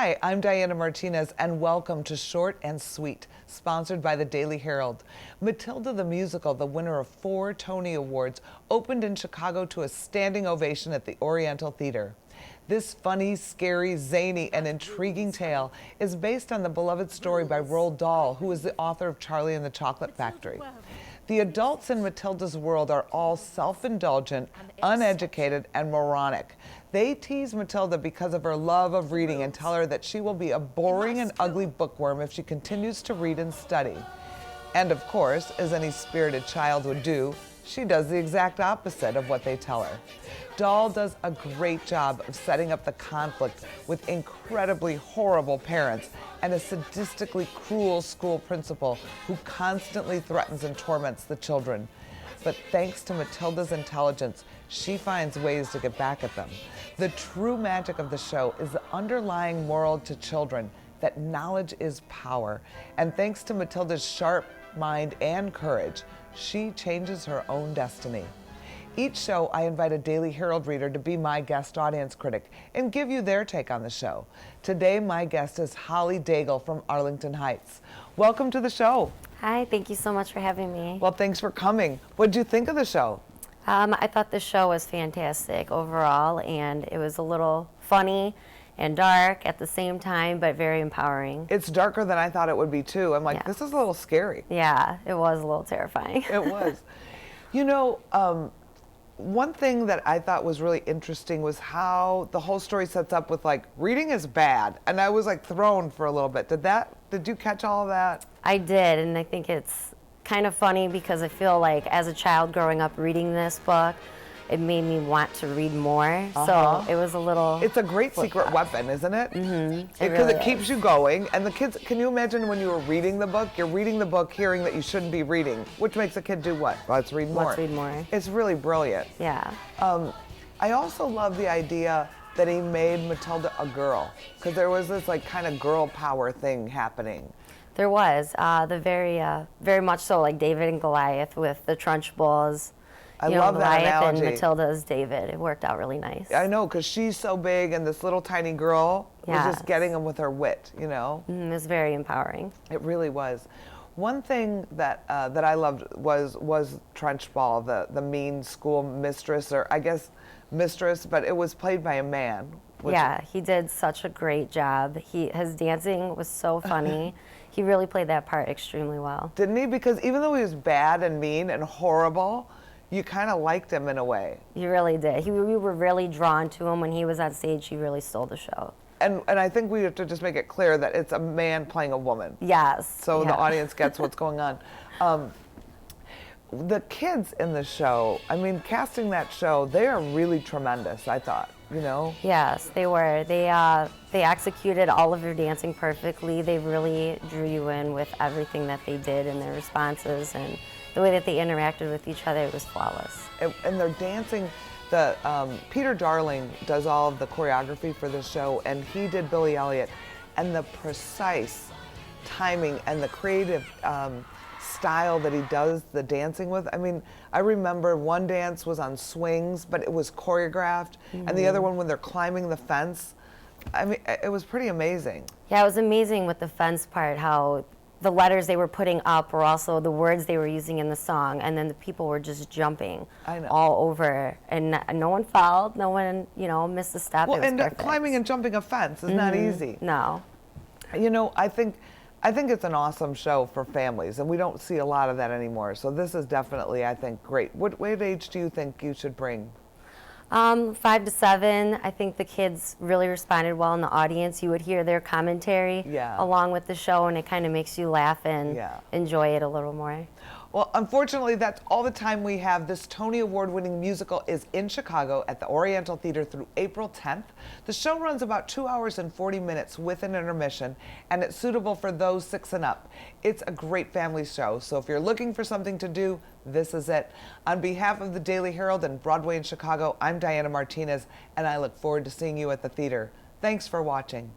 Hi, I'm Diana Martinez, and welcome to Short and Sweet, sponsored by the Daily Herald. Matilda the musical, the winner of 4 Tony Awards, opened in Chicago to a standing ovation at the Oriental Theater. This funny, scary, zany, and intriguing tale is based on the beloved story by Roald Dahl, who is the author of Charlie and the Chocolate Factory. The adults in Matilda's world are all self-indulgent, uneducated, and moronic. They tease Matilda because of her love of reading and tell her that she will be a boring and ugly bookworm if she continues to read and study. And of course, as any spirited child would do, she does the exact opposite of what they tell her. Dahl does a great job of setting up the conflict with incredibly horrible parents and a sadistically cruel school principal who constantly threatens and torments the children. But thanks to Matilda's intelligence, she finds ways to get back at them. The true magic of the show is the underlying moral to children that knowledge is power. And thanks to Matilda's sharp mind and courage, she changes her own destiny. Each show, I invite a Daily Herald reader to be my guest audience critic and give you their take on the show. Today, my guest is Holly Daigle from Arlington Heights. Welcome to the show. Hi, thank you so much for having me. Well, thanks for coming. What did you think of the show? I thought the show was fantastic overall, and it was a little funny and dark at the same time, but very empowering. It's darker than I thought it would be, too. I'm like, Yeah. This is a little scary. Yeah, it was a little terrifying. It was. You know, one thing that I thought was really interesting was how the whole story sets up with, like, reading is bad. And I was, like, thrown for a little bit. Did you catch all of that? I did, and I think it's kind of funny because I feel like as a child growing up reading this book, it made me want to read more. So it was a little... It's a great secret weapon, isn't it? Mm-hmm. Because it keeps you going. And the kids, can you imagine when you were reading the book? You're reading the book hearing that you shouldn't be reading, which makes a kid do what? Let's read more. Let's read more. It's really brilliant. Yeah. I also love the idea that he made Matilda a girl, because there was this like kind of girl power thing happening. There was. Very much so like David and Goliath with the Trunchbulls. I love that Goliath analogy. and Matilda's David. It worked out really nice. I know, because she's so big and this little tiny girl was just getting him with her wit, you know? It was very empowering. It really was. One thing that that I loved was Trunchbull, the mean school mistress, or I guess mistress, but it was played by a man. Yeah, he did such a great job. His dancing was so funny. He really played that part extremely well. Didn't he? Because even though he was bad and mean and horrible, you kind of liked him in a way. You really did. We were really drawn to him when he was on stage. He really stole the show. And I think we have to just make it clear that it's a man playing a woman. Yes. So the audience gets what's going on. The kids in the show, I mean, casting that show, they are really tremendous, I thought, you know? Yes, they were. They executed all of their dancing perfectly. They really drew you in with everything that they did and their responses, and the way that they interacted with each other, it was flawless. And their dancing, Peter Darling does all of the choreography for the show, and he did Billy Elliot, and the precise timing and the creative style that he does the dancing with. I mean, I remember one dance was on swings, but it was choreographed, and the other one when they're climbing the fence. I mean, it was pretty amazing. Yeah, it was amazing with the fence part, how the letters they were putting up were also the words they were using in the song, and then the people were just jumping all over, and no one fouled, no one, missed a step. Well, and perfect. Climbing and jumping a fence is not easy. No. You know, I think it's an awesome show for families, and we don't see a lot of that anymore. So this is definitely, I think, great. What age do you think you should bring? 5 to 7. I think the kids really responded well in the audience. You would hear their commentary along with the show, and it kind of makes you laugh and enjoy it a little more. Well, unfortunately, that's all the time we have. This Tony Award-winning musical is in Chicago at the Oriental Theater through April 10th. The show runs about 2 hours and 40 minutes with an intermission, and it's suitable for those 6 and up. It's a great family show, so if you're looking for something to do, this is it. On behalf of the Daily Herald and Broadway in Chicago, I'm Diana Martinez, and I look forward to seeing you at the theater. Thanks for watching.